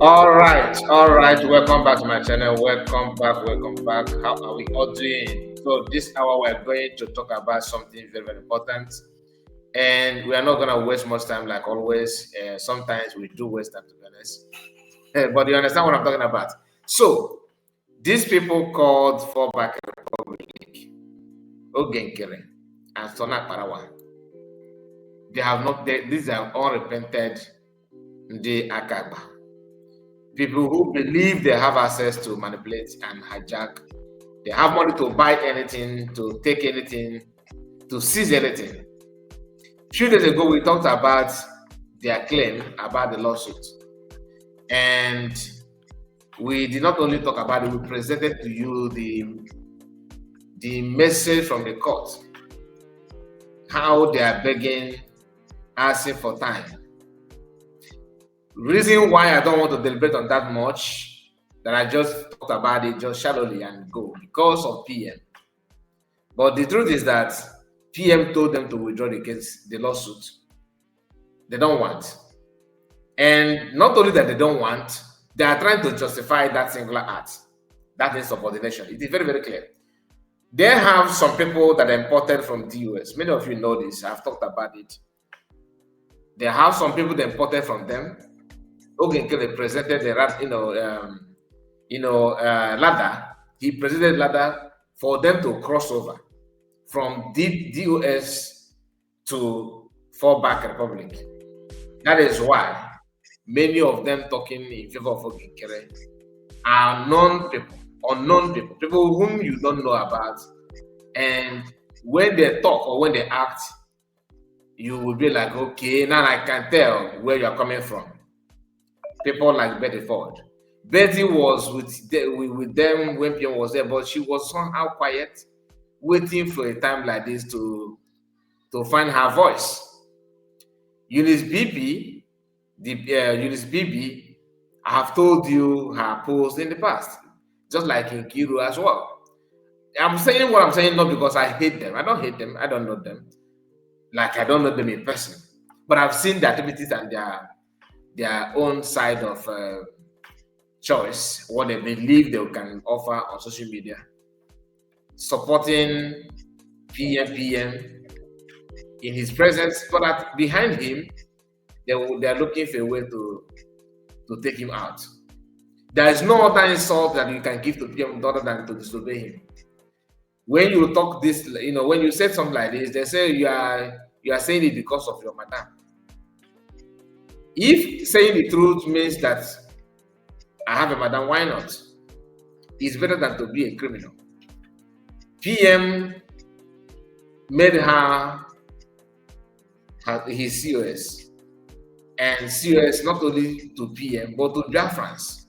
All right. Welcome back to my channel. Welcome back. How are we all doing? So this hour we're going to talk about something very, very important, and we are not gonna waste much time like always. Sometimes we do waste time, to be honest. But you understand what I'm talking about. So these people called fallback Republic, Nkere, and Akparawa, they have not. These are unrepented. The Akagba. People who believe they have access to manipulate and hijack. They have money to buy anything, to take anything, to seize anything. A few days ago, we talked about their claim about the lawsuit. And we did not only talk about it, we presented to you the message from the court, how they are begging, asking for time. Reason why I don't want to deliberate on that much, that I just talked about it just shallowly and go, because of PM. But the truth is that PM told them to withdraw the case, the lawsuit. They don't want. And not only that they don't want, they are trying to justify that singular act, that insubordination. It is very, very clear. They have some people that are imported from the US. Many of you know this. I've talked about it. They have some people that imported from them. Nkere presented the ladder. He presented ladder for them to cross over from DOS to fallback Republic. That is why many of them talking in favor of Nkere are unknown people whom you don't know about. And when they talk or when they act, you will be like, okay, now I can tell where you're coming from. People like Betty Ford. Betty was with them when PM was there, but she was somehow quiet, waiting for a time like this to find her voice. Eunice Bibi, I have told you her post in the past, just like Nkere as well. I'm saying what I'm saying not because I hate them. I don't hate them. I don't know them. Like I don't know them in person, but I've seen the activities and their own side of choice, what they believe they can offer on social media, supporting PM in his presence, but behind him, they're looking for a way to take him out. There is no other insult that you can give to PM other than to disobey him. When you talk this, when you say something like this, they say you are saying it because of your madam. If saying the truth means that I have a madam, why not? It's better than to be a criminal. PM made her his COS, and COS not only to PM but to Biafrans.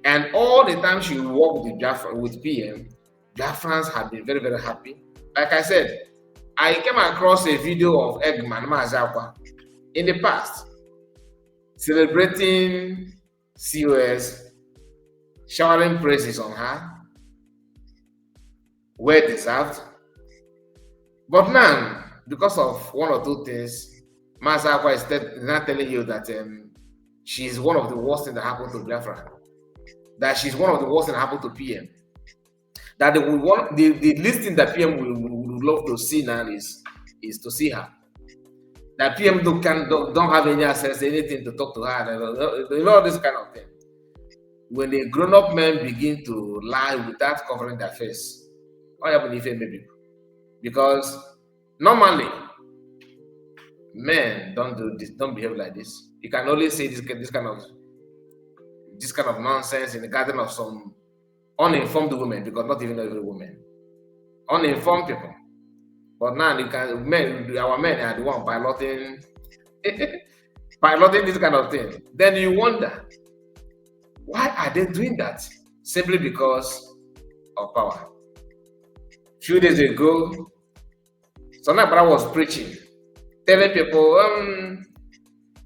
And all the time she worked with PM, Biafrans have been very, very happy. Like I said, I came across a video of Eggman Mazakwa in the past, celebrating COS, showering praises on her, well deserved. But now, because of one or two things, Mazakwa is not telling you that she's one of the worst things that happened to Biafra, that she's one of the worst things that happened to PM. That the least thing that PM would love to see now is to see her. That PM don't have any access to anything to talk to her, all this kind of thing. When the grown-up men begin to lie without covering their face, what happens if maybe? Because normally men don't behave like this. You can only say this kind of nonsense in the garden of some uninformed women, because not even every woman, uninformed people. But now our men are the one piloting this kind of thing. Then you wonder, why are they doing that? Simply because of power. A few days ago, Akparawa was preaching, telling people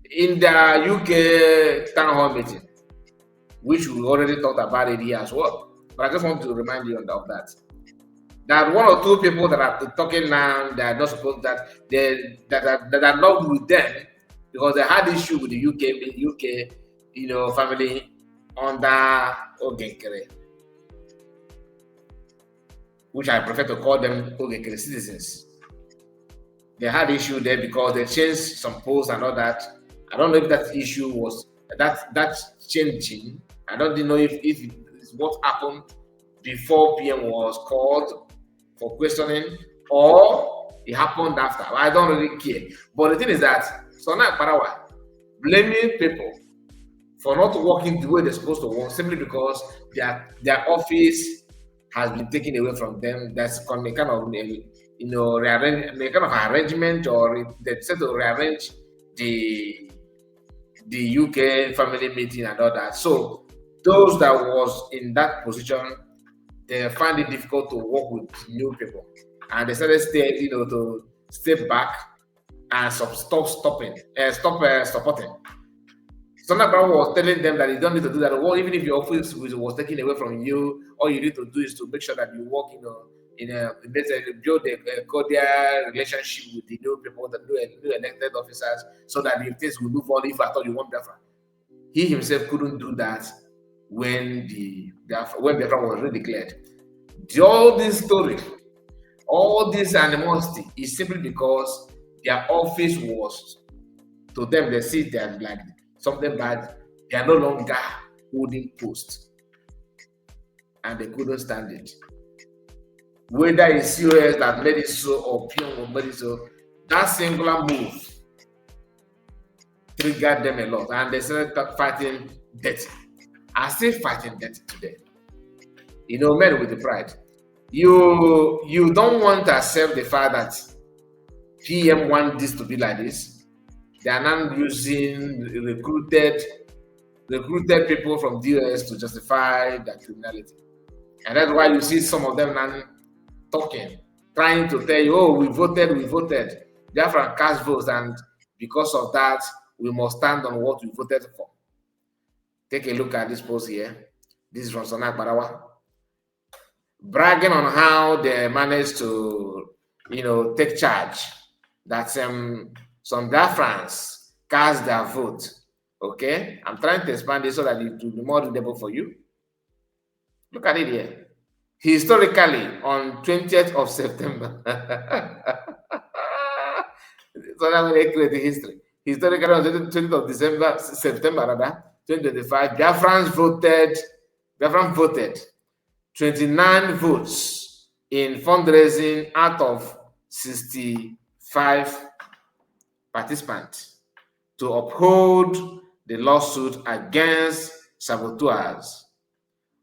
in the UK town hall meeting, which we already talked about it here as well. But I just want to remind you of that. That one or two people that are talking now, they are not supposed that are not with them because they had issue with the UK family under Nkere, which I prefer to call them Nkere citizens. They had issue there because they changed some posts and all that. I don't know if that issue was that changing. I don't know if it's what happened before PM was called for questioning or it happened after. I don't really care. But the thing is that Akparawa blaming people for not working the way they're supposed to work simply because their office has been taken away from them. That's kind of rearrange, kind of arrangement, or they said to rearrange the UK family meeting and all that. So those that was in that position, they find it difficult to work with new people, and they started to step back and stop supporting. Fundraising was telling them that you don't need to do that. Well, even if your office was taken away from you, all you need to do is to make sure that you work, build a cordial relationship with the new people, the new elected officers, so that the things will move on. If I thought you want Biafra, he himself couldn't do that when Biafra was redeclared. All this story, all this animosity is simply because their office was, to them, they see that like something bad. They are no longer holding post, and they couldn't stand it. Whether it's COS that made it so or Pyong made it so, that singular move triggered them a lot, and they started fighting dirty. Are still fighting dirty today. Men with the pride. You don't want to accept the fact that PM want this to be like this. They are now using recruited people from DOS to justify that criminality. And that's why you see some of them now talking, trying to tell you, oh, we voted. Biafra cast votes, and because of that, we must stand on what we voted for. Take a look at this post here. This is from Akparawa, bragging on how they managed to, take charge. That some Biafrans cast their vote. Okay, I'm trying to expand this so that it will be more readable for you. Look at it here. Historically, on 20th of September, so I'm going to create the history. Historically, on 20th of September, 2025, Biafrans voted 29 votes in fundraising out of 65 participants to uphold the lawsuit against saboteurs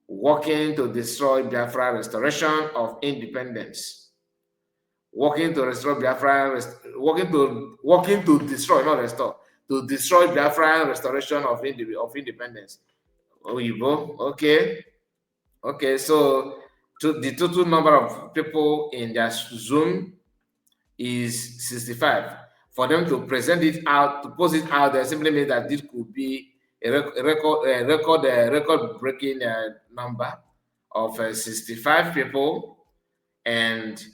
working to destroy Biafra restoration of independence. Working to restore Biafra, working to destroy, not restore, to destroy Biafra restoration of independence. Oyibo, okay. Okay, so the total number of people in their Zoom is 65. For them to present it out, to post it out there, simply means that this could be a record-breaking number of 65 people, and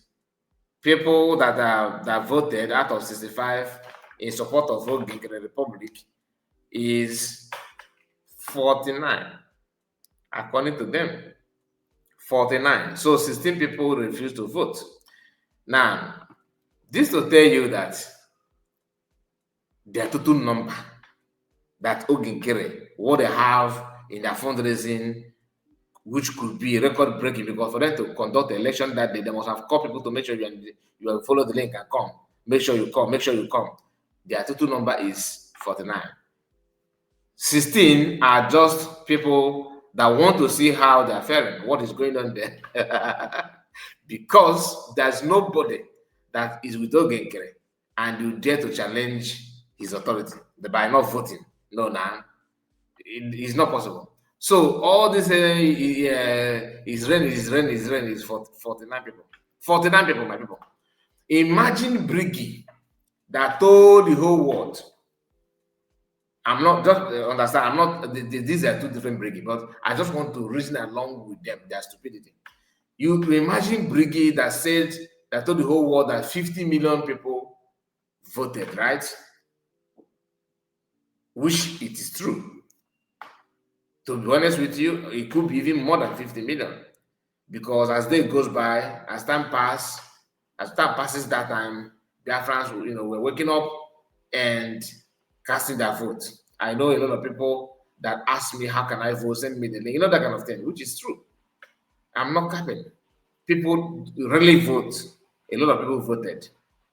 people that voted out of 65 in support of Nkere Republic is 49, according to them. 49. So 16 people refused to vote. Now, this to tell you that their total number that Nkere, what they have in their fundraising, which could be record breaking, because for them to conduct the election that day, they must have called people to make sure you follow the link and come. Make sure you come. Their total number is 49. 16 are just people that want to see how they're faring, what is going on there. Because there's nobody that is with Nkere and you dare to challenge his authority by not voting. No, it's not possible. So all this is rain is 49 people. 49 people, my people. Imagine Briggy that told the whole world. I'm not just understand. I'm not. These are two different Briggy, but I just want to reason along with them. Their stupidity. You imagine Briggy that told the whole world that 50 million people voted, right? Which it is true. To be honest with you, it could be even more than 50 million. Because as day goes by, as time passes that time, Biafrans, were waking up and casting their vote. I know a lot of people that ask me, how can I vote? Send me the link, that kind of thing, which is true. I'm not capping. People really vote. A lot of people voted.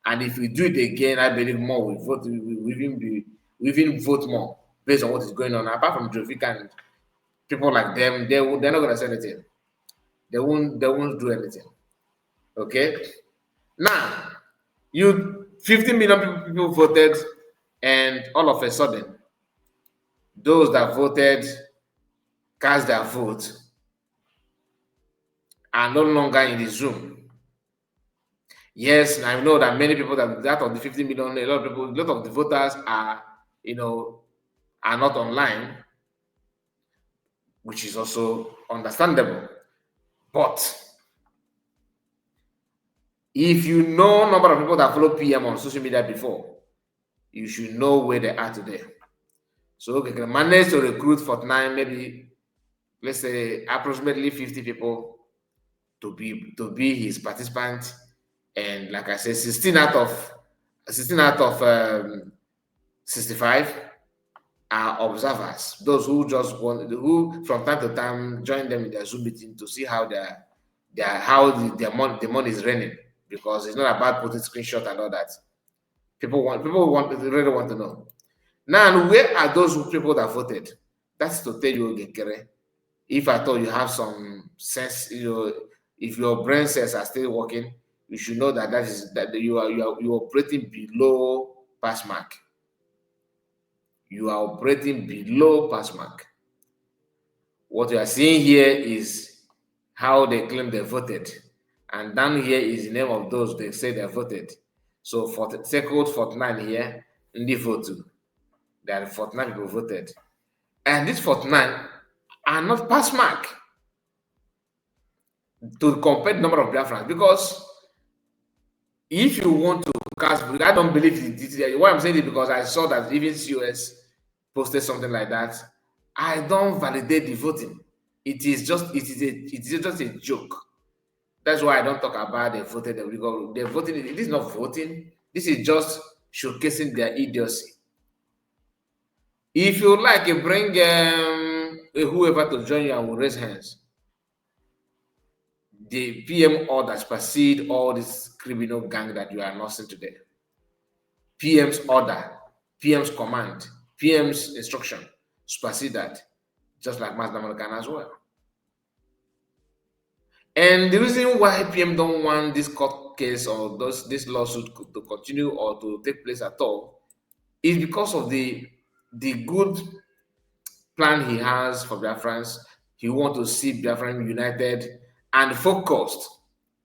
And if we do it again, I believe more will vote. We even vote more based on what is going on. Apart from Jovika and people like them, they're not gonna say anything. They won't do anything. Okay? Now, 50 million people voted, and all of a sudden, those that voted cast their vote are no longer in the Zoom. Yes, I know that many people that of the 50 million, a lot of the voters are, are not online, which is also understandable. But if you know number of people that follow PM on social media before, you should know where they are today. So okay, can manage to recruit Fortnite, maybe let's say approximately 50 people to be his participant, and like I said, 16 out of 65 are observers, those who just want, who from time to time join them in their Zoom meeting to see how their the money is running, because it's not about putting screenshot and all that. People really want to know. Now, where are those people that voted? That's to tell you, Nkere, if I thought you have some sense, if your brain cells are still working, you should know that you are operating below pass mark. You are operating below pass mark. What you are seeing here is how they claim they voted, and down here is the name of those they say they voted. So for circled 49 here, in the vote, there are 49 people voted, and these 49 are not pass mark to compare the number of Biafrans, because if you want to cast, I don't believe it. Why I'm saying it, because I saw that even COS posted something like that. I don't validate the voting. It is just a joke. That's why I don't talk about the voting. The voting, it is not voting. This is just showcasing their idiocy. If you like, bring whoever to join you and will raise hands. The PM order supersede all this criminal gang that you are nursing today. PM's order, PM's command, PM's instruction supersede that, just like Mazda American as well. And the reason why PM don't want this court case or this lawsuit to continue or to take place at all is because of the good plan he has for Biafrans. He wants to see Biafran united and focused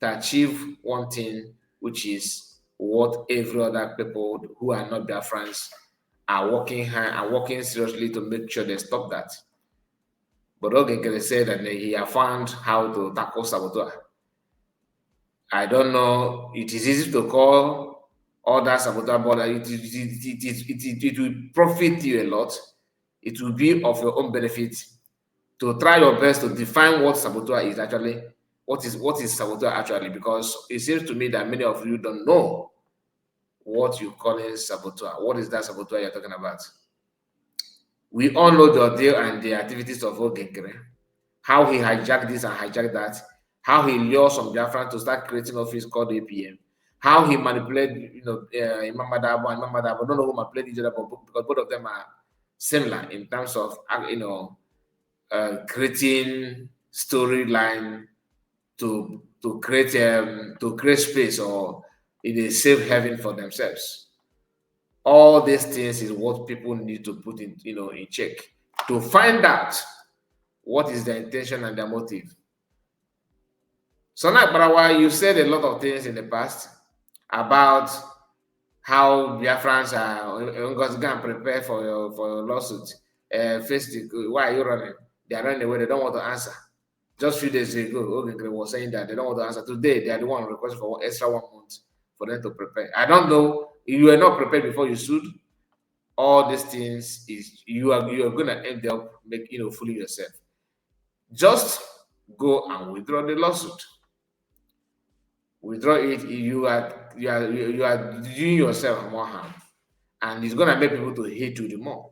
to achieve one thing, which is what every other people who are not Biafrans are working hard and working seriously to make sure they stop that. But Nkere said that he has found how to tackle Sabotage. I don't know. It is easy to call other Sabotage, but it will profit you a lot. It will be of your own benefit to try your best to define what Sabotage is actually. What is Sabotage actually? Because it seems to me that many of you don't know what you call in Sabotage. What is that Sabotage you're talking about? We all know the deal and the activities of Nkere, how he hijacked this and hijacked that, how he lured some Biafran to start creating office called APM, how he manipulated, Imam Madabo and Imam Madabo. Don't know who manipulated each other, because both of them are similar in terms of, creating storyline to create space or in a safe haven for themselves. All these things is what people need to put in, in check to find out what is their intention and their motive. So now, Akparawa, you said a lot of things in the past about how Biafrans are going to prepare for your lawsuit. Why are you running? They are running away. They don't want to answer. Just a few days ago, Nkere was saying that they don't want to answer. Today, they are the one requesting for extra 1 month for them to prepare. I don't know. You were not prepared before you sued. all these things is you are gonna end up fooling yourself. Just go and withdraw the lawsuit. Withdraw it. You are doing yourself more harm, and it's gonna make people to hate you the more,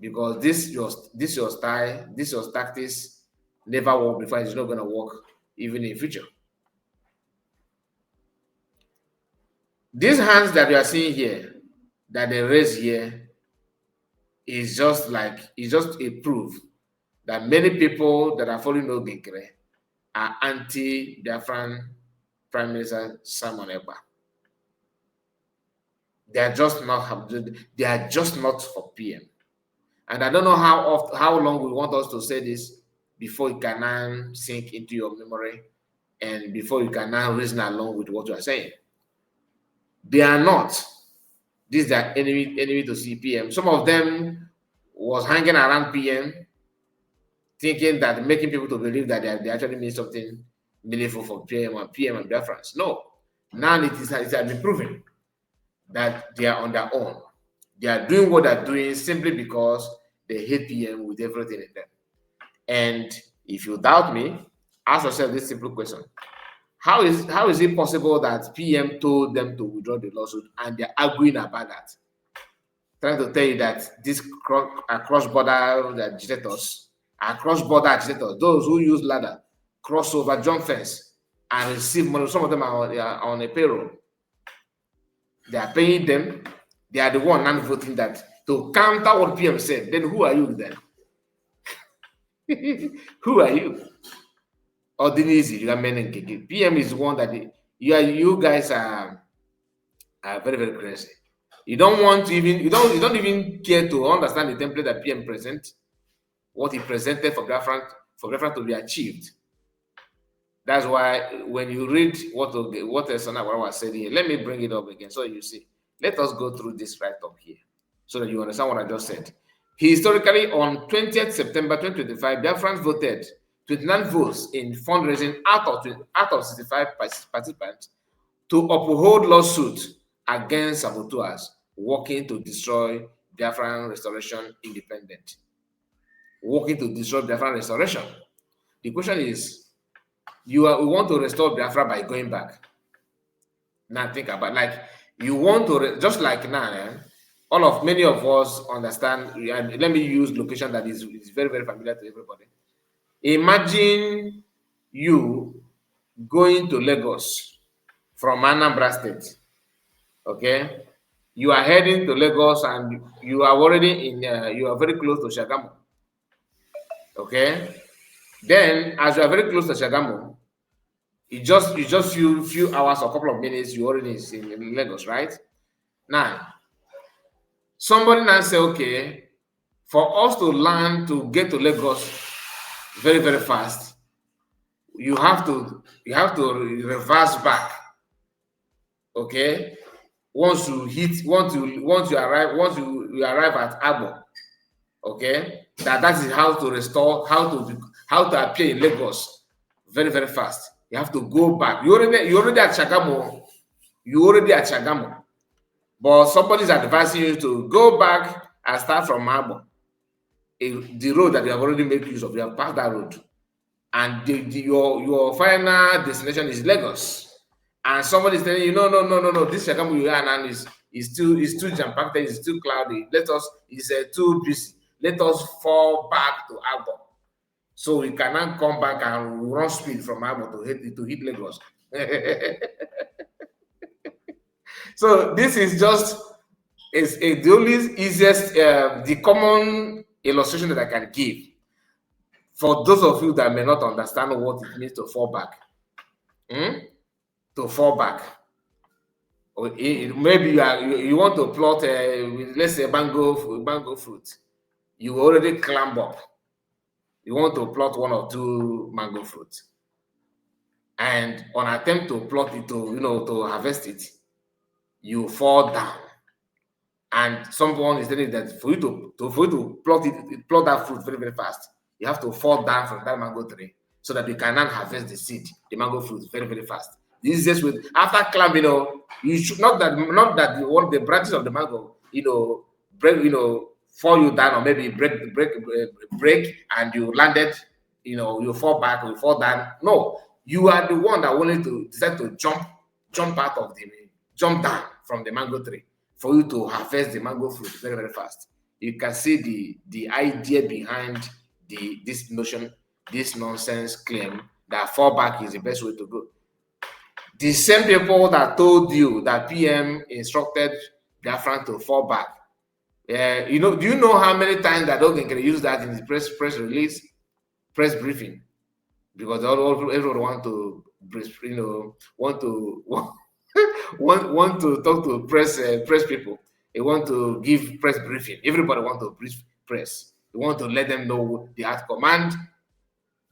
because this your style, this your tactics never worked before. It's not gonna work even in future. These hands that you are seeing here, that they raise here, is just a proof that many people that are following Nkere are anti-Biafran Prime Minister Simon Ekpa. They are just not for PM. And I don't know how long we want us to say this before it can now sink into your memory and before you can now reason along with what you are saying. They are not. These are enemy to CPM. Some of them was hanging around PM, thinking that making people to believe that they actually mean something meaningful for PM and Biafrans. No. Now it has been proven that they are on their own. They are doing what they're doing simply because they hate PM with everything in them. And if you doubt me, ask yourself this simple question. How is it possible that PM told them to withdraw the lawsuit and they're arguing about that? Trying to tell you that these cross-border agitators, those who use ladder, cross over, jump fence, and receive money. Some of them are on a payroll. They are paying them. They are the one non-voting that to counter what PM said. Then who are you then? Who are you? Ordinary, you are men and Nkere. PM is one that you guys are very, very crazy. You don't want to even you don't even care to understand the template that PM present, what he presented for Biafran to be achieved. That's why when you read what Akparawa said here, let me bring it up again so you see. Let us go through this right up here so that you understand what I just said. Historically, on 20th September 2025, Biafrans voted 29 votes in fundraising out of 65 participants to uphold lawsuit against Sabotage working to destroy Biafran restoration independent. Working to destroy Biafran restoration. The question is, we want to restore Biafra by going back. Now think about you want to just like now. Many of us understand. Let me use location that is very, very familiar to everybody. Imagine you going to Lagos from Anambra State. Okay, you are heading to Lagos and you are already you are very close to Shagamu. Okay, then as you are very close to Shagamu, you just few hours or a couple of minutes, you already in Lagos, right? Now, somebody now say, okay, for us to land to get to Lagos very, very fast, you have to reverse back. Okay, once you arrive at Abo, okay, that is how to restore, how to appear in Lagos very, very fast. You have to go back. You already at Shagamu. But somebody's advising you to go back and start from Abo. The road that you have already made use of, you have passed that road. And your final destination is Lagos. And somebody is telling you, no, this Shagamu you are now is too jam-packed, it's too cloudy. It's too busy. Let us fall back to Abo. So we cannot come back and run speed from Abo to hit Lagos. So this is just the only easiest, the common illustration that I can give for those of you that may not understand what it means to fall back. To fall back. Or maybe you want to plot, let's say, mango fruit. You already climb up. You want to plot one or two mango fruits, and on attempt to plot it to harvest it, you fall down, and someone is telling you that for you to plot that fruit very, very fast, you have to fall down from that mango tree so that you cannot harvest the mango fruit very, very fast. This is just after climbing, you should not that you want the branches of the mango break, fall you down, or maybe break, and you landed, you fall back, or you fall down. No, you are the one that wanted to decide to jump down from the mango tree for you to harvest the mango fruit very, very fast. You can see the idea behind this notion, this nonsense claim that fallback is the best way to go. The same people that told you that PM instructed Biafran to fall back. Do you know how many times that Nkere use that in his press release, press briefing? Because everyone want to, want to talk to press people. They want to give press briefing. Everybody want to brief press. They want to let them know the outcome. And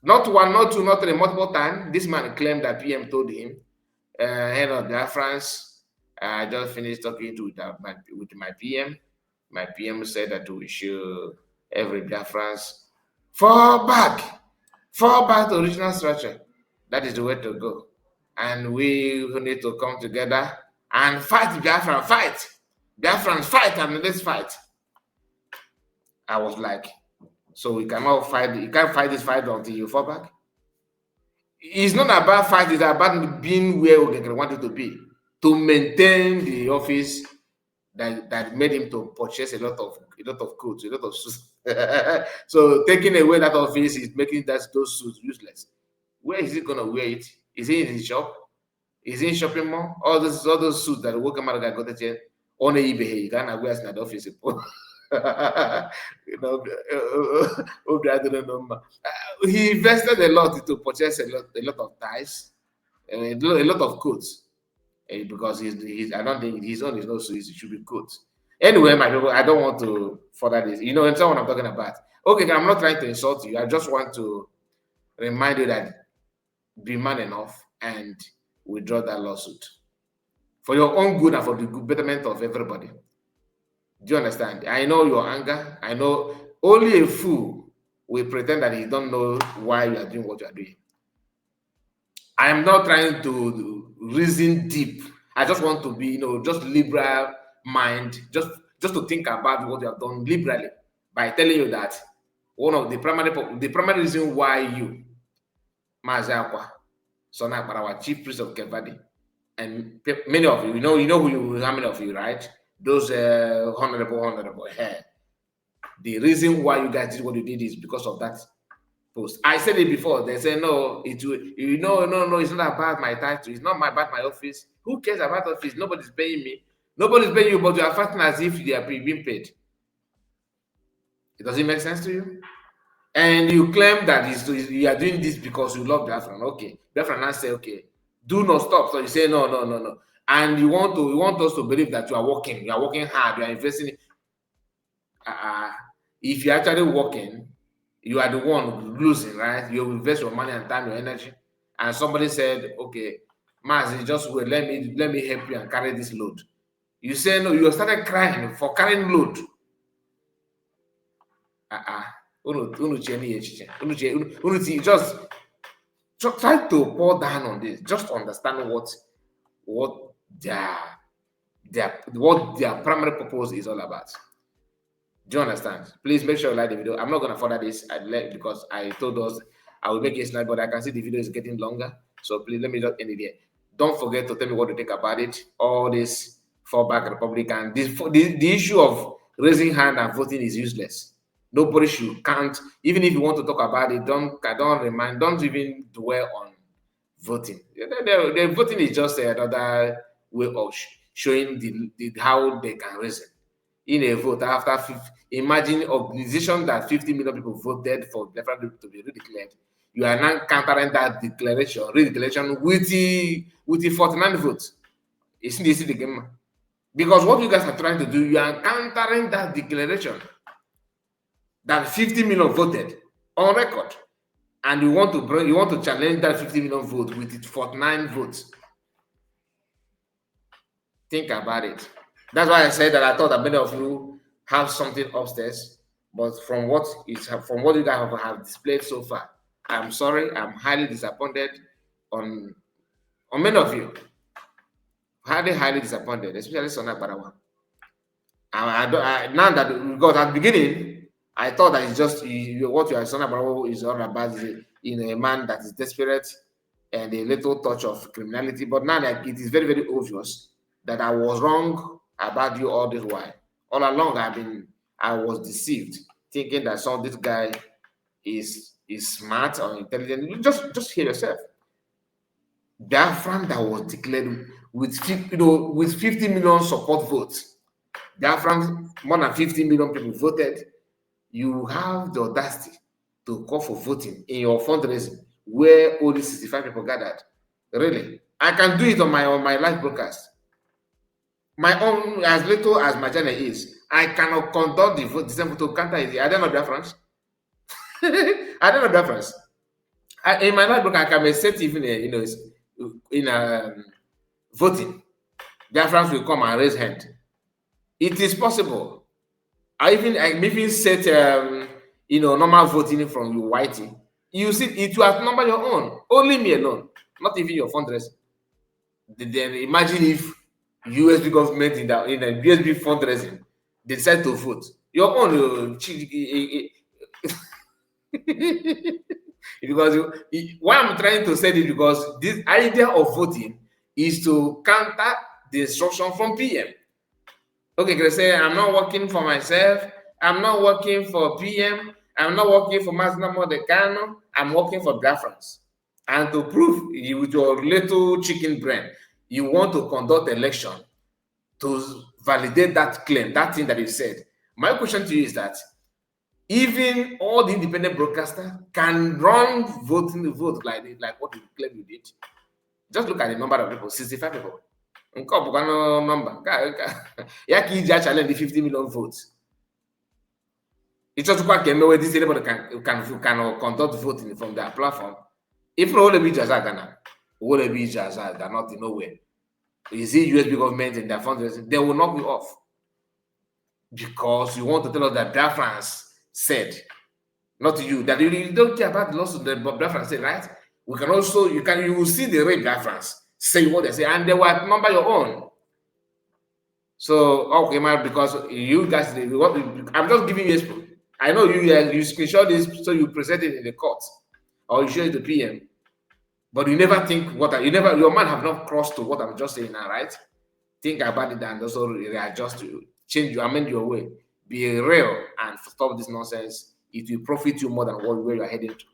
not one, not two, not three, multiple times, this man claimed that PM told him, head of Biafrans, I just finished talking with my PM. My PM said that we should every Biafrans fall back to original structure. That is the way to go. And we need to come together and fight Biafran, fight. Biafrans, fight, and let's fight. I was like, so we cannot fight, you can't fight this fight until you fall back? It's not about fight, it's about being where we wanted to be, to maintain the office that made him to purchase a lot of coats, a lot of suits. So taking away that office is making those suits useless. Where is he gonna wear it? Is he in his shop? Is he in shopping mall? All those suits that work got the on eBay, you can't wear in the office. He invested a lot to purchase a lot of ties, a lot of coats. Because he's I don't think his own is not so easy, it should be good. Anyway, my people, I don't want to further this. It's not what I'm talking about. Okay, I'm not trying to insult you. I just want to remind you that be man enough and withdraw that lawsuit for your own good and for the good betterment of everybody. Do you understand? I know your anger. I know only a fool will pretend that he don't know why you are doing what you are doing. I am not trying to reason deep. I just want to be, just liberal mind, just to think about what you have done liberally by telling you that one of the primary reason why you, Mazi Akwa, son Akparawa, chief priest of Kevadi, and many of you, how many of you, right? Those honorable hair. The reason why you guys did what you did is because of that post. I said it before. They say no, it's not about my title. It's not about my office. Who cares about office? Nobody's paying me. Nobody's paying you, but you are fighting as if they are being paid. It doesn't make sense to you. And you claim that you are doing this because you love Biafran. Okay, Biafran now say, okay, do not stop. So you say no, and you want us to believe that you are working hard, you are investing. If you're actually working, you are the one losing, right? You invest your money and time, your energy, and somebody said, okay, Mazi, just wait, let me help you and carry this load. You say no, you started crying for carrying load. Just try to pour down on this. Just understand what their primary purpose is all about. Do you understand? Please make sure you like the video. I'm not going to further this because I told us I will make it slide, but I can see the video is getting longer. So please let me just end it here. Don't forget to tell me what you think about it. All this fallback Republican, the issue of raising hand and voting is useless. Nobody should count. Even if you want to talk about it, don't even dwell on voting. The voting is just another way of showing how they can reason. In a vote after imagine organization that 50 million people voted for the referendum to be redeclared. You are now countering that redeclaration with the 49 votes. Isn't this the game? Because what you guys are trying to do, you are countering that declaration that 50 million voted on record, and you want to challenge that 50 million vote with its 49 votes. Think about it. That's why I said that I thought that many of you have something upstairs, but from what you guys have displayed so far, I'm sorry, I'm highly disappointed on many of you. Highly disappointed, especially Akparawa. Now that because at the beginning I thought that it's just what you are saying about is all about is a man that is desperate and a little touch of criminality. But now that it is very, very obvious that I was wrong about you all this while. All along I was deceived, thinking that this guy is smart or intelligent. You just hear yourself. Biafran that was declared with 50 million support votes. Biafran, more than 50 million people voted. You have the audacity to call for voting in your fundraising where only 65 people gathered. Really, I can do it on my live broadcast. My own, as little as my channel is, I cannot conduct the vote. The same to counter it. I don't know difference. I don't know difference. In my live broadcast, I can set even in voting. Difference will come and raise hand. It is possible. I even set normal voting from your whitey. You see, it will number your own. Only me alone, not even your fundraising. Then imagine if USB government in the USB fundraising they decide to vote. Your own because why I'm trying to say this because this idea of voting is to counter the instruction from PM. Okay, they say I'm not working for myself. I'm not working for PM. I'm not working for Mazda Modecano. I'm working for Biafrans. And to prove you with your little chicken brain, you want to conduct election to validate that claim, that thing that you said. My question to you is that even all the independent broadcaster can run vote like what you claim you did. Just look at the number of people, 65 people. Number. Yeah, challenge the 50 million votes. It's just quite where this anybody can conduct voting from their platform. If all the beaches are Ghana, all the beaches are not in nowhere. You see USB government and their fundraising, they will knock you off. Because you want to tell us that Biafrans said, not you, that you don't care about the lawsuit that Biafrans said, right? We can also, you will see the real Biafrans say what they say, and they will number your own. So, okay, man, because you guys, I'm just giving you example. I know you screenshot this, so you present it in the court, or you show it to PM, but you never think your mind have not crossed to what I'm just saying now, right? Think about it and also readjust to change amend your way. Be real and stop this nonsense. It will profit you more than where you are heading to.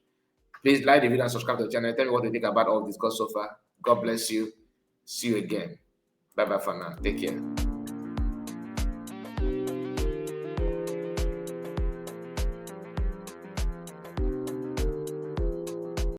Please like the video and subscribe to the channel. Tell me what you think about all this discussed so far. God bless you. See you again. Bye bye for now. Take care.